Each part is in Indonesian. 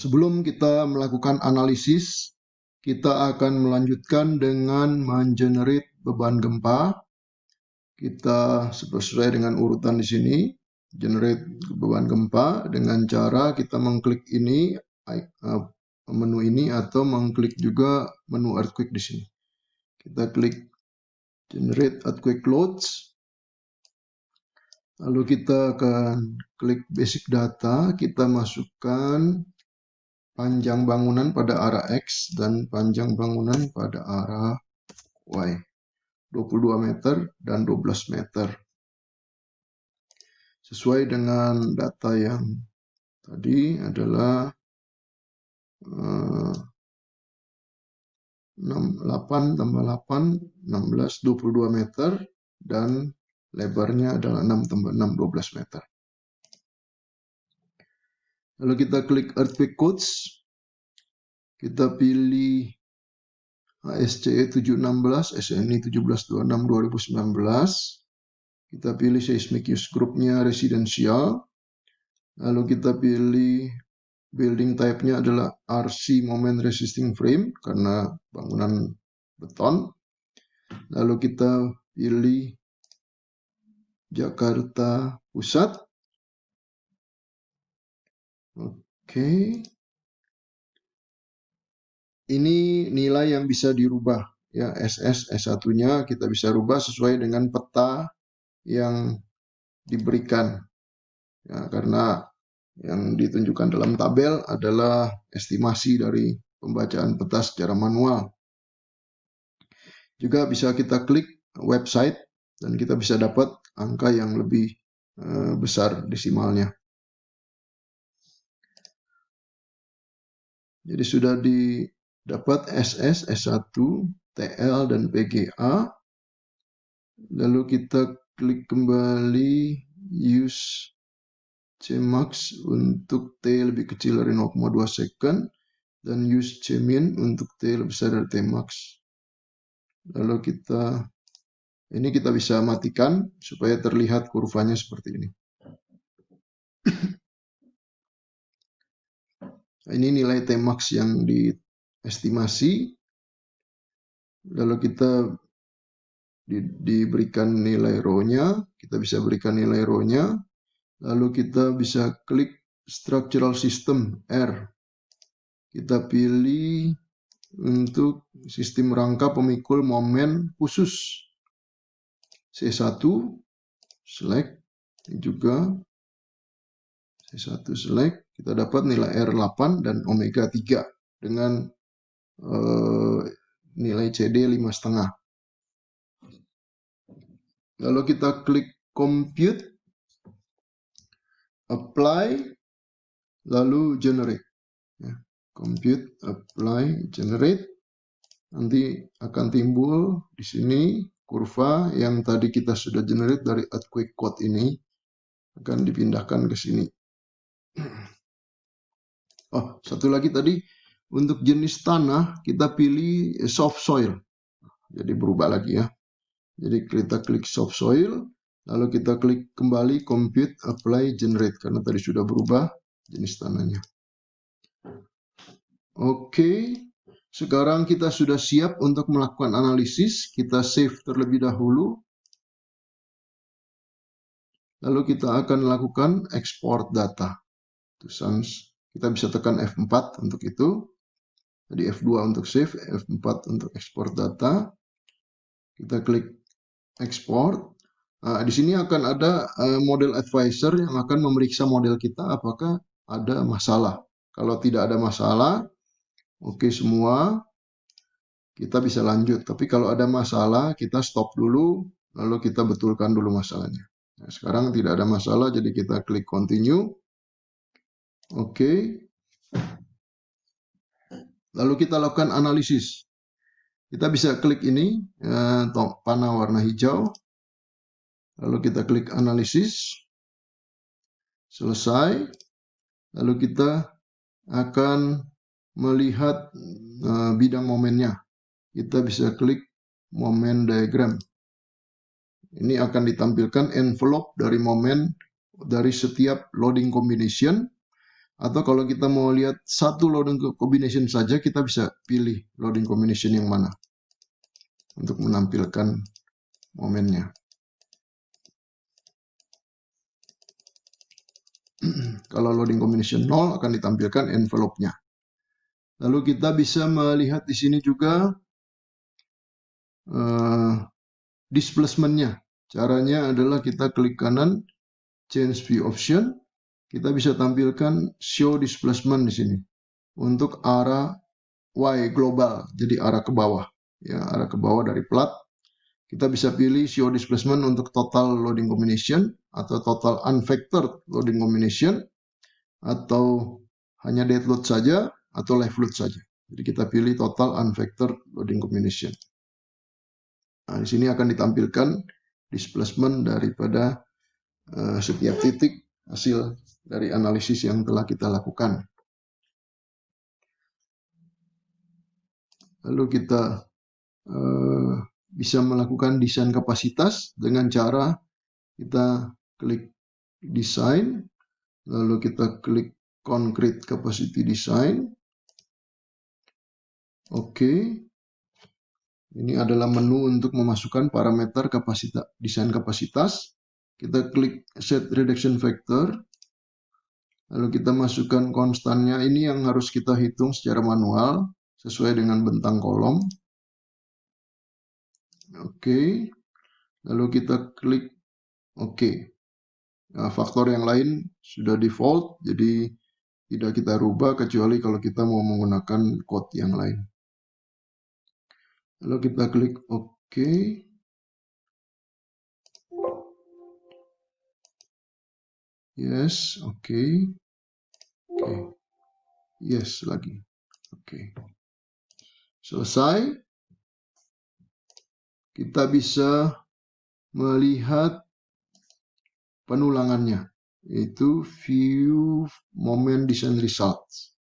Sebelum kita melakukan analisis, kita akan melanjutkan dengan mengenerate beban gempa. Kita sesuai dengan urutan di sini, generate beban gempa dengan cara kita mengklik ini, menu ini, atau mengklik juga menu earthquake di sini. Kita klik generate earthquake loads. Lalu kita akan klik basic data, kita masukkan panjang bangunan pada arah X dan panjang bangunan pada arah Y. 22 meter dan 12 meter. Sesuai dengan data yang tadi adalah 8 tambah 8, 16, 22 meter, dan lebarnya adalah 6 tambah 6, 12 meter. Lalu kita klik earthquake codes, kita pilih HSCE 716, SNI 1726 2019. Kita pilih seismic use groupnya residensial. Lalu kita pilih building type-nya adalah RC moment resisting frame karena bangunan beton. Lalu kita pilih Jakarta Pusat. Oke. Ini nilai yang bisa dirubah ya, SS S1-nya kita bisa rubah sesuai dengan peta yang diberikan. Ya, karena yang ditunjukkan dalam tabel adalah estimasi dari pembacaan peta secara manual. Juga bisa kita klik website dan kita bisa dapat angka yang lebih besar desimalnya. Jadi sudah didapat SS, S1, TL, dan PGA. Lalu kita klik kembali use Cmax untuk T lebih kecil dari 0,2 second dan use Cmin untuk T lebih besar dari Tmax. Lalu kita bisa matikan supaya terlihat kurvanya seperti ini. Ini nilai Tmax yang diestimasi. Lalu kita diberikan nilai rho-nya, kita bisa berikan nilai rho-nya. Lalu kita bisa klik structural system R. Kita pilih untuk sistem rangka pemikul momen khusus. C1 select juga C1 select, kita dapat nilai R8 dan omega 3 dengan nilai CD 5,5. Lalu kita klik compute, apply, lalu generate. Ya, compute, apply, generate. Nanti akan timbul di sini kurva yang tadi kita sudah generate dari earthquake code ini akan dipindahkan ke sini. Oh, satu lagi tadi untuk jenis tanah kita pilih soft soil. Jadi berubah lagi ya. Jadi kita klik soft soil, lalu kita klik kembali compute, apply, generate karena tadi sudah berubah jenis tanahnya. Oke. Sekarang kita sudah siap untuk melakukan analisis. Kita save terlebih dahulu. Lalu kita akan lakukan export data. Kita bisa tekan F4 untuk itu. Jadi F2 untuk save, F4 untuk export data. Kita klik export. Nah, di sini akan ada model advisor yang akan memeriksa model kita apakah ada masalah. Kalau tidak ada masalah, oke semua, kita bisa lanjut. Tapi kalau ada masalah, kita stop dulu, lalu kita betulkan dulu masalahnya. Nah, sekarang tidak ada masalah, jadi kita klik continue. Oke. Lalu kita lakukan analisis. Kita bisa klik ini, panah warna hijau. Lalu kita klik analisis. Selesai. Lalu kita akan melihat bidang momennya. Kita bisa klik momen diagram. Ini akan ditampilkan envelope dari momen dari setiap loading combination. Atau kalau kita mau lihat satu loading combination saja, kita bisa pilih loading combination yang mana untuk menampilkan momennya. Kalau loading combination 0 akan ditampilkan envelope-nya. Lalu kita bisa melihat di sini juga displacement-nya. Caranya adalah kita klik kanan, change view option. Kita bisa tampilkan show displacement di sini untuk arah Y global, jadi arah ke bawah. Ya, arah ke bawah dari plat. Kita bisa pilih show displacement untuk total loading combination atau total unvectored loading combination, atau hanya dead load saja atau left load saja. Jadi kita pilih total unvectored loading combination. Nah, di sini akan ditampilkan displacement daripada setiap titik hasil dari analisis yang telah kita lakukan. Lalu kita bisa melakukan desain kapasitas dengan cara kita klik desain, lalu kita klik concrete capacity design. Oke. Ini adalah menu untuk memasukkan parameter kapasitas, desain kapasitas. Kita klik set reduction factor. Lalu kita masukkan konstannya. Ini yang harus kita hitung secara manual sesuai dengan bentang kolom. Oke. Lalu kita klik oke. Nah, faktor yang lain sudah default, jadi tidak kita rubah kecuali kalau kita mau menggunakan code yang lain. Lalu kita klik oke. Yes, oke. Oke. Yes lagi. Oke. Selesai. Kita bisa melihat penulangannya, yaitu view moment design results.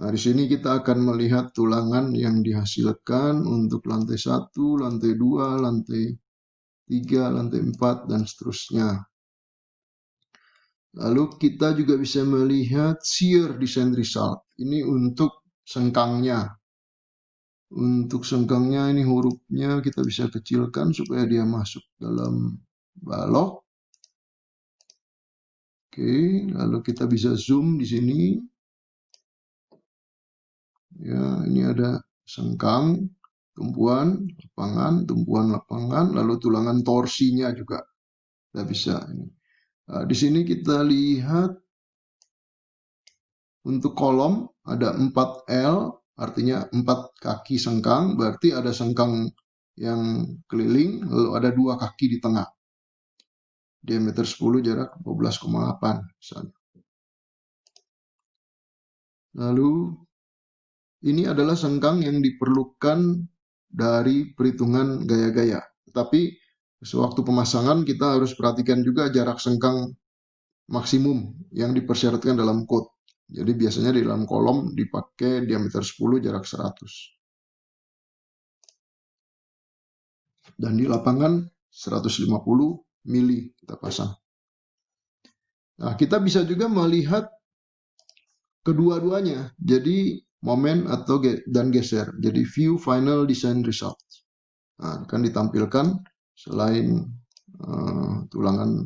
Nah, di sini kita akan melihat tulangan yang dihasilkan untuk lantai 1, lantai 2, lantai 3, lantai 4, dan seterusnya. Lalu kita juga bisa melihat shear design result. Ini untuk sengkangnya. Untuk sengkangnya ini hurufnya kita bisa kecilkan supaya dia masuk dalam balok. Oke, lalu kita bisa zoom di sini. Ya, ini ada sengkang, tumpuan lapangan, lalu tulangan torsinya juga. Kita bisa ini. Nah, di sini kita lihat untuk kolom ada 4L, artinya 4 kaki sengkang, berarti ada sengkang yang keliling, lalu ada 2 kaki di tengah. Diameter 10, jarak 12,8 misalnya. Lalu ini adalah sengkang yang diperlukan dari perhitungan gaya-gaya. Tetapi sewaktu pemasangan kita harus perhatikan juga jarak sengkang maksimum yang dipersyaratkan dalam code. Jadi biasanya di dalam kolom dipakai diameter 10, jarak 100. Dan di lapangan 150 mili kita pasang. Nah, kita bisa juga melihat kedua-duanya. Jadi momen dan geser. Jadi view final design results. Nah, akan ditampilkan selain tulangan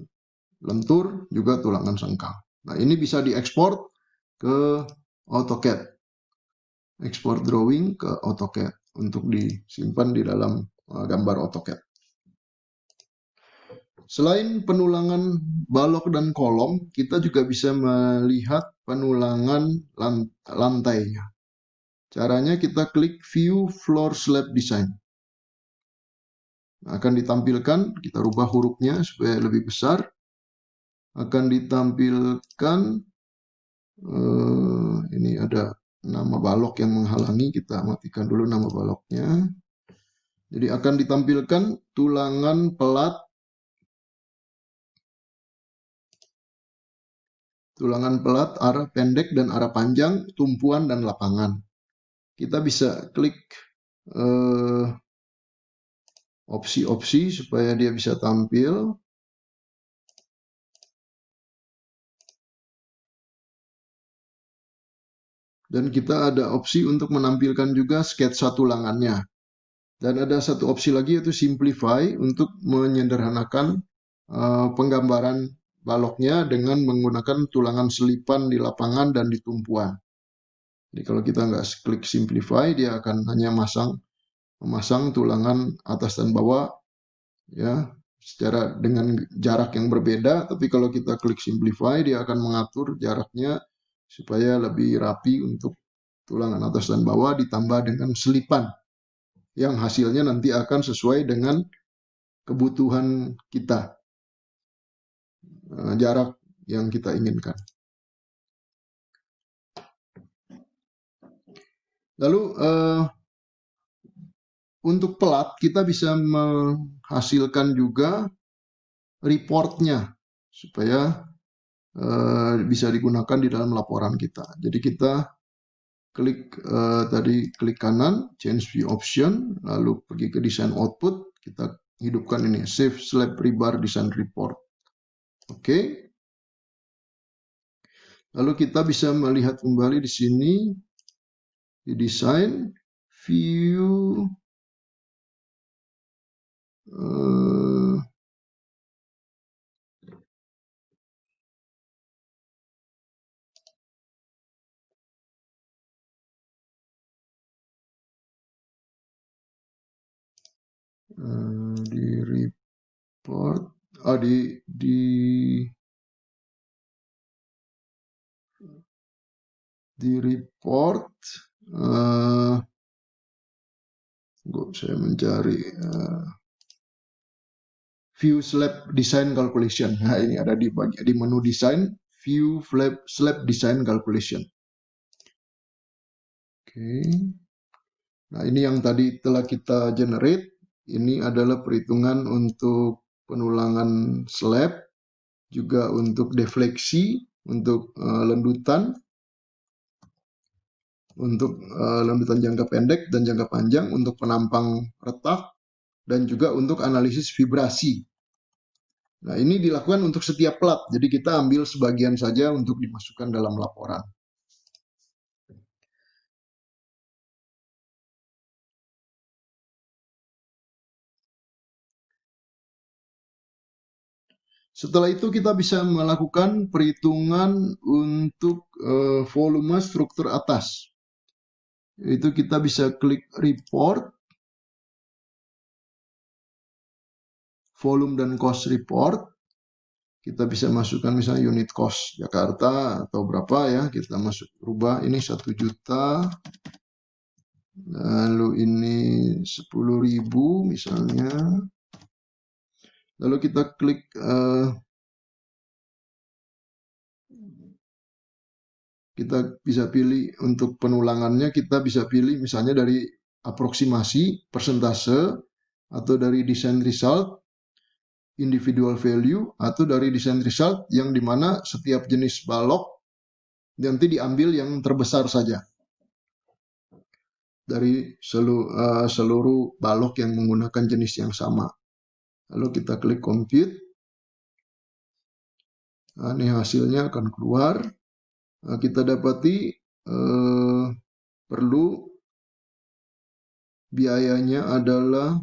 lentur juga tulangan sengkang. Nah, ini bisa diekspor ke AutoCAD. Ekspor drawing ke AutoCAD untuk disimpan di dalam gambar AutoCAD. Selain penulangan balok dan kolom, kita juga bisa melihat penulangan lantainya. Caranya kita klik View Floor Slab Design. Akan ditampilkan, kita rubah hurufnya supaya lebih besar. Akan ditampilkan, ini ada nama balok yang menghalangi, kita matikan dulu nama baloknya. Jadi akan ditampilkan tulangan pelat, arah pendek dan arah panjang, tumpuan dan lapangan. Kita bisa klik opsi-opsi supaya dia bisa tampil. Dan kita ada opsi untuk menampilkan juga sketsa tulangannya. Dan ada satu opsi lagi yaitu simplify untuk menyederhanakan penggambaran baloknya dengan menggunakan tulangan selipan di lapangan dan di tumpuan. Jadi kalau kita nggak klik simplify, dia akan hanya memasang tulangan atas dan bawah ya secara dengan jarak yang berbeda. Tapi kalau kita klik simplify, dia akan mengatur jaraknya supaya lebih rapi untuk tulangan atas dan bawah ditambah dengan selipan yang hasilnya nanti akan sesuai dengan kebutuhan kita, jarak yang kita inginkan. Lalu untuk pelat kita bisa menghasilkan juga reportnya supaya bisa digunakan di dalam laporan kita. Jadi kita klik klik kanan, change view option, lalu pergi ke design output, kita hidupkan ini, save slab rebar design report. Oke. Lalu kita bisa melihat kembali di sini, di design, view, di report, di report, saya mencari view slab design calculation. Nah, ini ada di menu design, view slab design calculation. Oke. Nah, ini yang tadi telah kita generate. Ini adalah perhitungan untuk penulangan slab, juga untuk defleksi, untuk lendutan, untuk lendutan jangka pendek dan jangka panjang, untuk penampang retak, dan juga untuk analisis vibrasi. Nah, ini dilakukan untuk setiap plat, jadi kita ambil sebagian saja untuk dimasukkan dalam laporan. Setelah itu kita bisa melakukan perhitungan untuk volume struktur atas. Itu kita bisa klik report, volume dan cost report. Kita bisa masukkan misalnya unit cost Jakarta atau berapa ya, kita masuk rubah ini 1 juta, lalu ini 10.000 misalnya. Lalu kita klik kita bisa pilih untuk penulangannya, kita bisa pilih misalnya dari aproksimasi, persentase, atau dari design result, individual value, atau dari design result yang dimana setiap jenis balok nanti diambil yang terbesar saja dari seluruh balok yang menggunakan jenis yang sama. Lalu kita klik compute. Nah, ini hasilnya akan keluar. Nah, kita dapati perlu biayanya adalah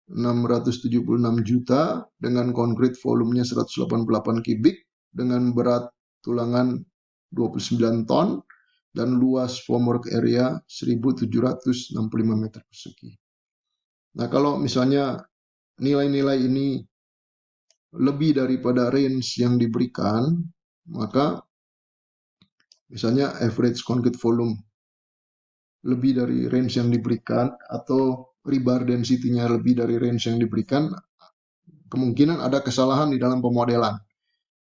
676 juta dengan konkret volumenya 188 kubik dengan berat tulangan 29 ton dan luas formwork area 1765 meter persegi. Nah, kalau misalnya nilai-nilai ini lebih daripada range yang diberikan, maka misalnya average concrete volume lebih dari range yang diberikan atau rebar density-nya lebih dari range yang diberikan, kemungkinan ada kesalahan di dalam pemodelan.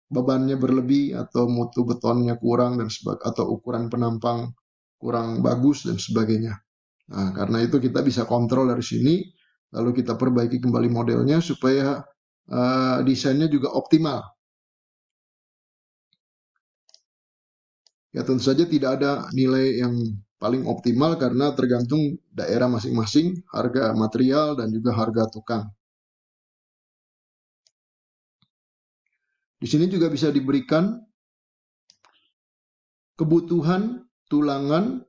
Bebannya berlebih atau mutu betonnya kurang dan atau ukuran penampang kurang bagus dan sebagainya. Nah, karena itu kita bisa kontrol dari sini, lalu kita perbaiki kembali modelnya supaya desainnya juga optimal. Ya tentu saja tidak ada nilai yang paling optimal karena tergantung daerah masing-masing, harga material dan juga harga tukang. Di sini juga bisa diberikan kebutuhan tulangan